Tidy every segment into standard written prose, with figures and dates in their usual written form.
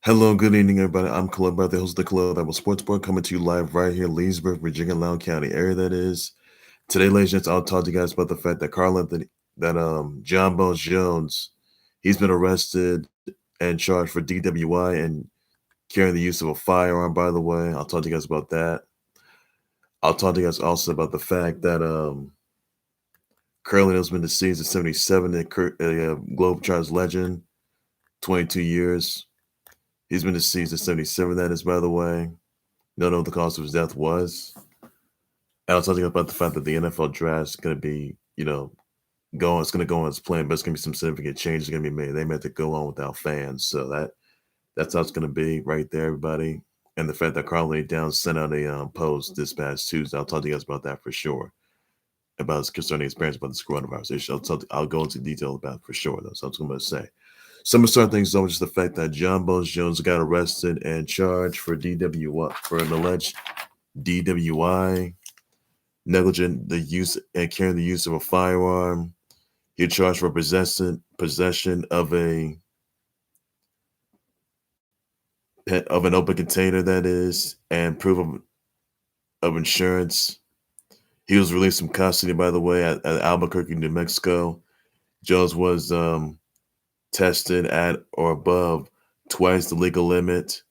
Hello, good evening, everybody. I'm Club Brother, host of the Club Bible Sports Bar, coming to you live right here, Leesburg, Virginia, Loudoun County area. That is today, ladies and gents. I'll talk to you guys about the fact that Jon Jones, he's been arrested and charged for DWI and carrying the use of a firearm. By the way, I'll talk to you guys about that. I'll talk to you guys also about the fact that Curly has been deceased at 77, a Globetrotters legend, 22 years. He's been deceased at 77. That is, by the way. Don't know what the cause of his death was. And I'll tell you about the fact that the NFL draft is going to be, going. It's going to go on as planned, but it's going to be some significant changes going to be made. They meant to go on without fans, so that's how it's going to be right there, everybody. And the fact that Carly Downs sent out a post this past Tuesday, I'll talk to you guys about that for sure. About his concerning experience about this coronavirus issue, I'll go into detail about it for sure, though. So that's what I'm going to say. So I'm going to start things off with just the fact that Jon Jones got arrested and charged for DWI for an alleged DWI, negligent the use and carrying the use of a firearm. He charged for possession of an open container, that is, and proof of insurance. He was released from custody, by the way, at Albuquerque, New Mexico. Jones was tested at or above twice the legal limit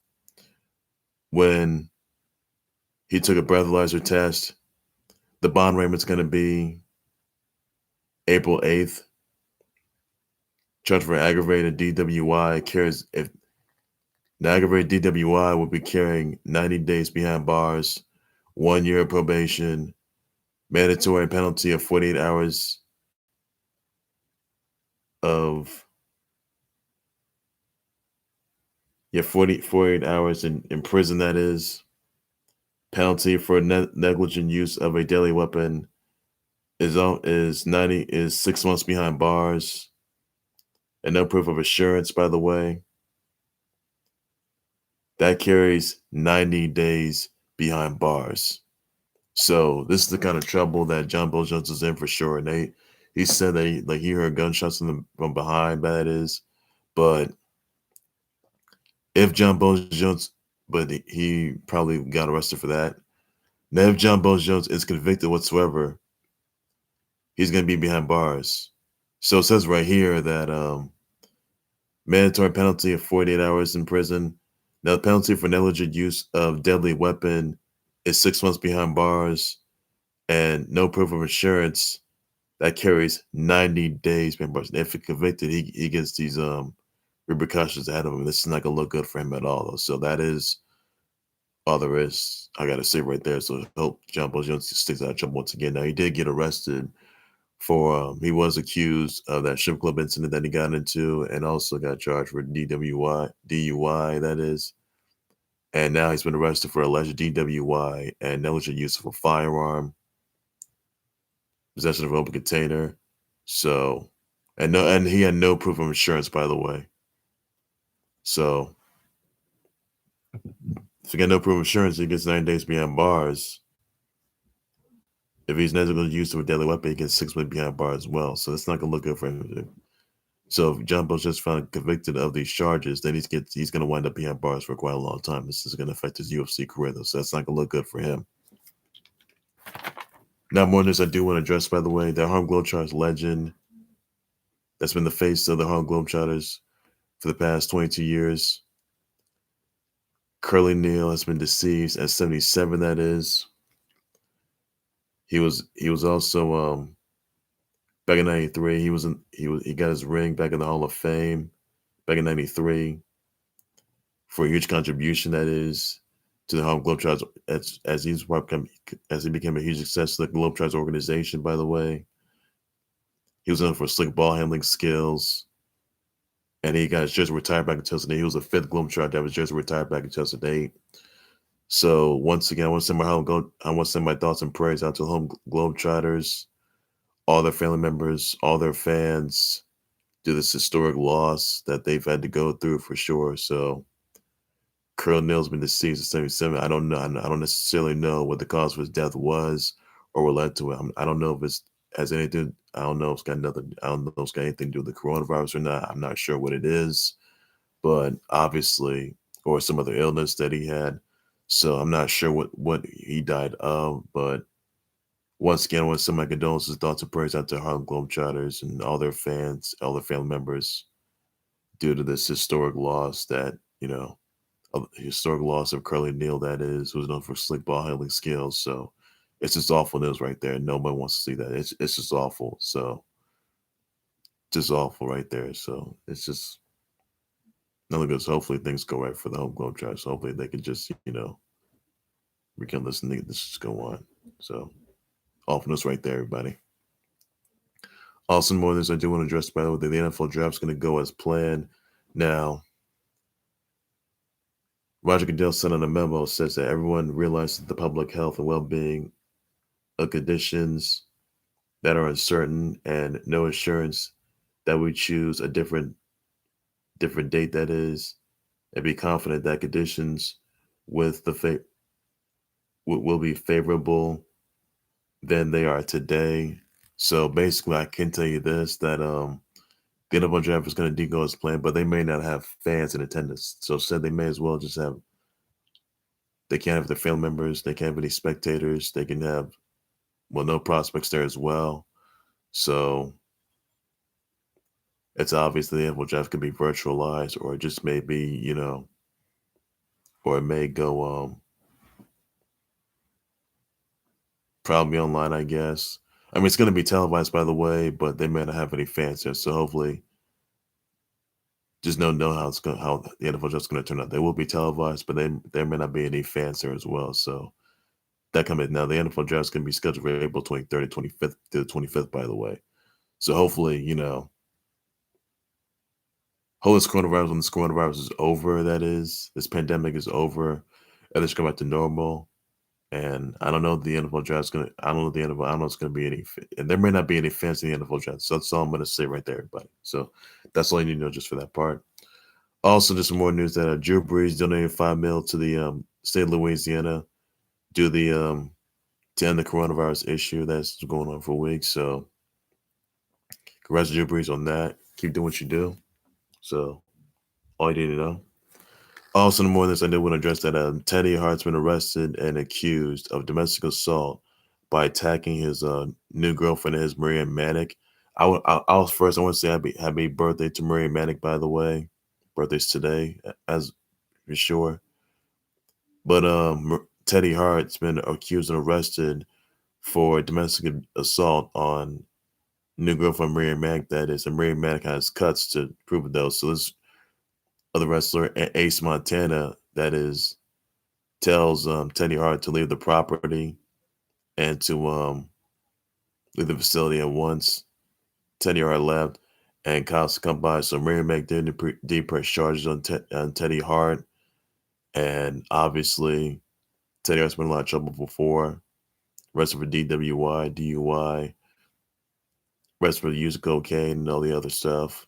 when he took a breathalyzer test. The bond arraignment's going to be April 8th. Charged for aggravated DWI carries if the aggravated DWI will be carrying 90 days behind bars, 1 year of probation, mandatory penalty of 48 hours of 48 hours in prison, that is. Penalty for negligent use of a deadly weapon is 6 months behind bars, and no proof of insurance, by the way. That carries 90 days behind bars. So this is the kind of trouble that Jon Jones is in for sure. And he said that he heard gunshots from behind, that is. But if Jon Jones, but he probably got arrested for that. Now, if Jon Jones is convicted whatsoever, he's going to be behind bars. So it says right here that mandatory penalty of 48 hours in prison. Now, the penalty for negligent use of deadly weapon is 6 months behind bars, and no proof of insurance. That carries 90 days behind bars. If he's convicted, he gets these repercussions ahead of him. This is not gonna look good for him at all, though. So that is all there is. I gotta say right there. So I hope Jon Jones sticks out of trouble once again. Now he did get arrested for he was accused of that strip club incident that he got into, and also got charged for DUI, that is. And now he's been arrested for alleged DWI and negligent use of a firearm, possession of an open container. So, and he had no proof of insurance, by the way. So, if he got no proof of insurance, he gets 9 days behind bars. If he's negligent use of a deadly weapon, he gets 6 months behind bars as well. So that's not gonna look good for him. So if Jon Jones just found convicted of these charges, then he's gonna wind up behind bars for quite a long time. This is gonna affect his UFC career, though. So that's not gonna look good for him. Now, more news I do want to address, by the way, the Harlem Globetrotters legend that's been the face of the Harlem Globetrotters for the past 22 years. Neal has been deceased at 77, that is. He was also back in 93, he got his ring back in the Hall of Fame back in 93 for a huge contribution, that is, to the Harlem Globetrotters as he became a huge success to the Globetrotters organization, by the way. He was known for slick ball handling skills, and he got his jersey retired back in 2008. He was the fifth Globetrotter that was jersey retired back in 2008. So once again, I want to send my thoughts and prayers out to the home Globetrotters, all their family members, all their fans, to this historic loss that they've had to go through for sure. So Neal's been deceased at 77. I don't know. I don't necessarily know what the cause of his death was or what led to it. I don't know if it's has anything. I don't know if it's got nothing. I don't know if it's got anything to do with the coronavirus or not. I'm not sure what it is, but obviously or some other illness that he had. So I'm not sure what he died of, but once again, I want to send my condolences, thoughts, and prayers out to Harlem Globetrotters and all their fans, all their family members, due to this historic loss that, a historic loss of Curly Neal, that is, who's known for slick ball handling skills. So it's just awful news right there. Nobody wants to see that. It's just awful. So just awful right there. So it's just nothing good. So hopefully things go right for the home Globetrotters. Hopefully they can just, we can listen to this just go on. So awfulness right there, everybody. Also, more than this, I do want to address, by the way, that the NFL draft's going to go as planned. Now, Roger Goodell sent out a memo says that everyone realizes the public health and well-being of conditions that are uncertain and no assurance that we choose a different date, that is, and be confident that conditions with the will be favorable than they are today. So basically, I can tell you this, that the NFL draft is going to go as planned, but they may not have fans in attendance. So said they may as well just have. They can't have their family members. They can't have any spectators. They can have, well, no prospects there as well. So it's obvious the NFL draft can be virtualized, or it just may be, or it may go probably online, I guess. I mean, it's going to be televised, by the way, but they may not have any fans there. So hopefully, just know how the NFL draft is going to turn out. They will be televised, but there may not be any fans there as well. So that coming now, the NFL draft is going to be scheduled for April 23rd and 25th to the 25th, by the way. So hopefully, whole this coronavirus, when this coronavirus is over, that is, this pandemic is over, and it's come back to normal. And I don't know if the NFL draft's gonna. I don't know the NFL. I don't know if it's gonna be any, and there may not be any fans in the NFL draft. So that's all I'm gonna say right there, everybody. So that's all you need to know just for that part. Also, just some more news that Drew Brees donated $5 million to the state of Louisiana due to end the coronavirus issue that's going on for weeks. So congrats to Drew Brees on that. Keep doing what you do. So all you need to know. Also, more than this, I did want to address that Teddy Hart's been arrested and accused of domestic assault by attacking his new girlfriend, his Maria Manic. I was first. I want to say happy birthday to Maria Manic, by the way. Birthday's today, as for sure. But Teddy Hart's been accused and arrested for domestic assault on new girlfriend Maria Manic. That is, and Maria Manic has cuts to prove it though. So this other wrestler, Ace Montana, that is, tells Teddy Hart to leave the property and to leave the facility at once. Teddy Hart left, and cops come by. So Mary did press charges on Teddy Hart, and obviously Teddy Hart's been in a lot of trouble before. Arrested for DWI, DUI, arrested for the use of cocaine and all the other stuff,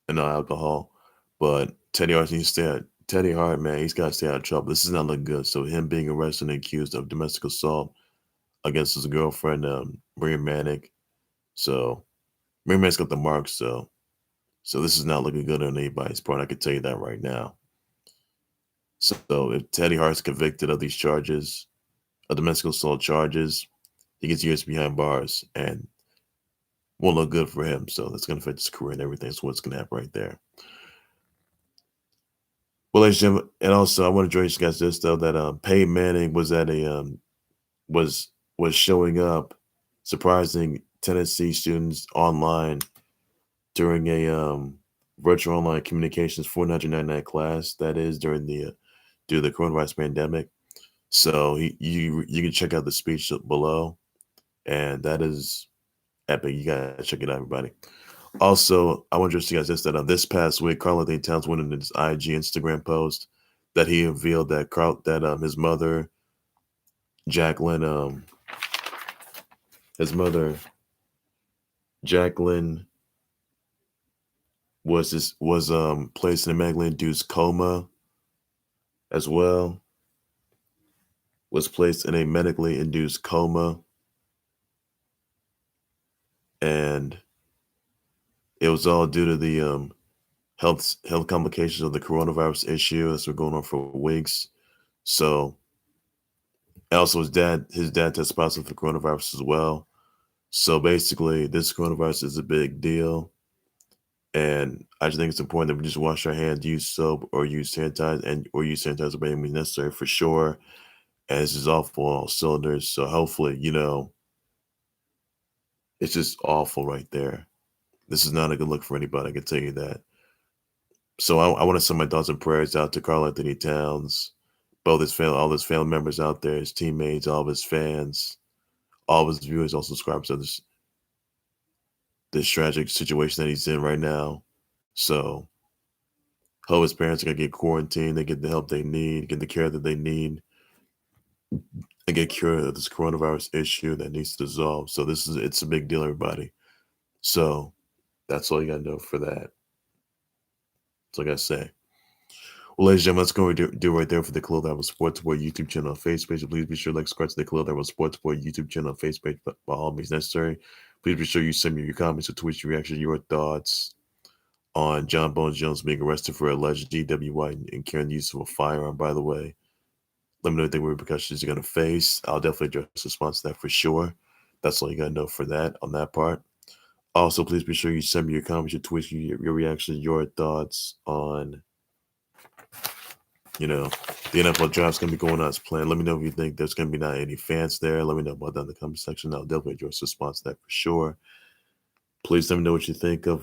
and no alcohol. But Teddy Hart needs to stay out. Teddy Hart, man, he's got to stay out of trouble. This is not looking good. So him being arrested and accused of domestic assault against his girlfriend, Maria Manic. So Maria Manic's got the marks, so this is not looking good on anybody's part. I can tell you that right now. So if Teddy Hart's convicted of these charges, of domestic assault charges, he gets years behind bars and won't look good for him. So that's going to affect his career and everything. So what's going to happen right there. Well, ladies and gentlemen, and also I want to join you guys this though, that Peyton Manning was at a was showing up, surprising Tennessee students online during a virtual online communications 499 class. That is during the due to the coronavirus pandemic. So you can check out the speech below, and that is epic. You gotta check it out, everybody. Also, I want to just you guys that this past week, Carl Anthony Towns went in his IG Instagram post that he revealed that his mother, Jacqueline, his mother, Jacqueline, was placed in a medically induced coma as well. Was placed in a medically induced coma, and it was all due to the health complications of the coronavirus issue that's been going on for weeks. So also his dad tested positive for coronavirus as well. So basically, this coronavirus is a big deal. And I just think it's important that we just wash our hands, use soap or use sanitizer by any means necessary for sure. And this is awful on all cylinders. So hopefully, it's just awful right there. This is not a good look for anybody, I can tell you that. So I want to send my thoughts and prayers out to Karl Anthony Towns, all his family members out there, his teammates, all of his fans, all of his viewers, all subscribers of this tragic situation that he's in right now. So hope his parents are gonna get quarantined, they get the help they need, get the care that they need, and get cured of this coronavirus issue that needs to dissolve. So it's a big deal, everybody. So that's all you gotta know for that. That's all I gotta say. Well, ladies and gentlemen, that's going to do right there for the Khalil That Sports Boy YouTube channel and Facebook page. Please be sure to subscribe to the Khalil That Sports Boy YouTube channel and Facebook page by all means necessary. Please be sure you send me your comments or tweets, your reactions, your thoughts on Jon Jones being arrested for alleged DWI and carrying the use of a firearm, by the way. Let me know what the repercussions you're going to face. I'll definitely address the response to that for sure. That's all you got to know for that on that part. Also, please be sure you send me your comments, your tweets, your reactions, your thoughts on the NFL draft's going to be going on as planned. Let me know if you think there's going to be not any fans there. Let me know about that in the comment section. I'll definitely address the response to that for sure. Please let me know what you think of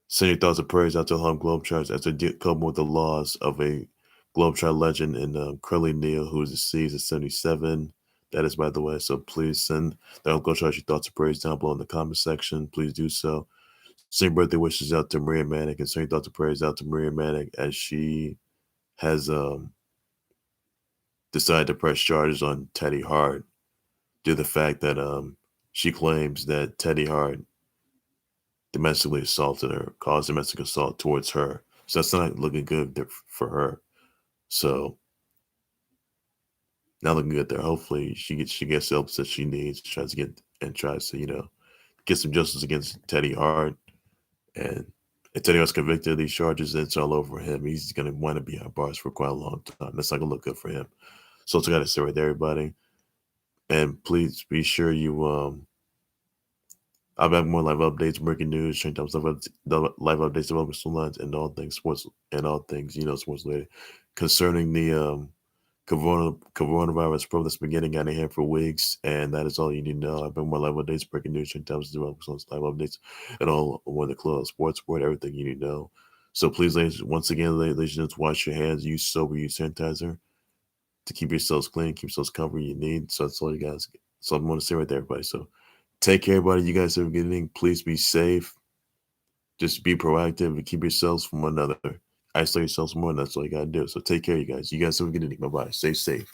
send your thoughts and prayers out to the Harlem Globetrotters as they cope with the loss of a Globetrotter legend in Curly Neal, who is deceased at 77. That is, by the way. So please send the Globetrotters your thoughts and prayers down below in the comment section. Please do so. Send birthday wishes out to Maria Manic and send your thoughts and prayers out to Maria Manic as she has decided to press charges on Teddy Hart due to the fact that she claims that Teddy Hart domestically assaulted her, caused domestic assault towards her. So that's not looking good for her. So not looking good there. Hopefully she gets the help that she needs, tries to get some justice against Teddy Hart. And if Teddy Hart's convicted of these charges, it's all over him. He's gonna want to be behind bars for quite a long time. That's not gonna look good for him. So it's gotta say right there, everybody. And please be sure you I'll have more live updates, breaking news, trend times, live updates, development storylines, and all things sports, and all things sports related concerning the coronavirus probe that's been getting out of hand for weeks, and that is all you need to know. I've been more live updates, breaking news, trend times, development storylines, live updates, and all more the club, sports, sport, everything you need to know. So please, once again, ladies and gentlemen, wash your hands, use soap, use sanitizer to keep yourselves clean, keep yourselves covered. You need. So that's all you guys. So I'm going to say right there, everybody. So take care, everybody. You guys have a good evening. Please be safe. Just be proactive and keep yourselves from one another. Isolate yourselves more, and that's all you got to do. So take care, you guys. You guys have a good evening. Bye-bye. Stay safe.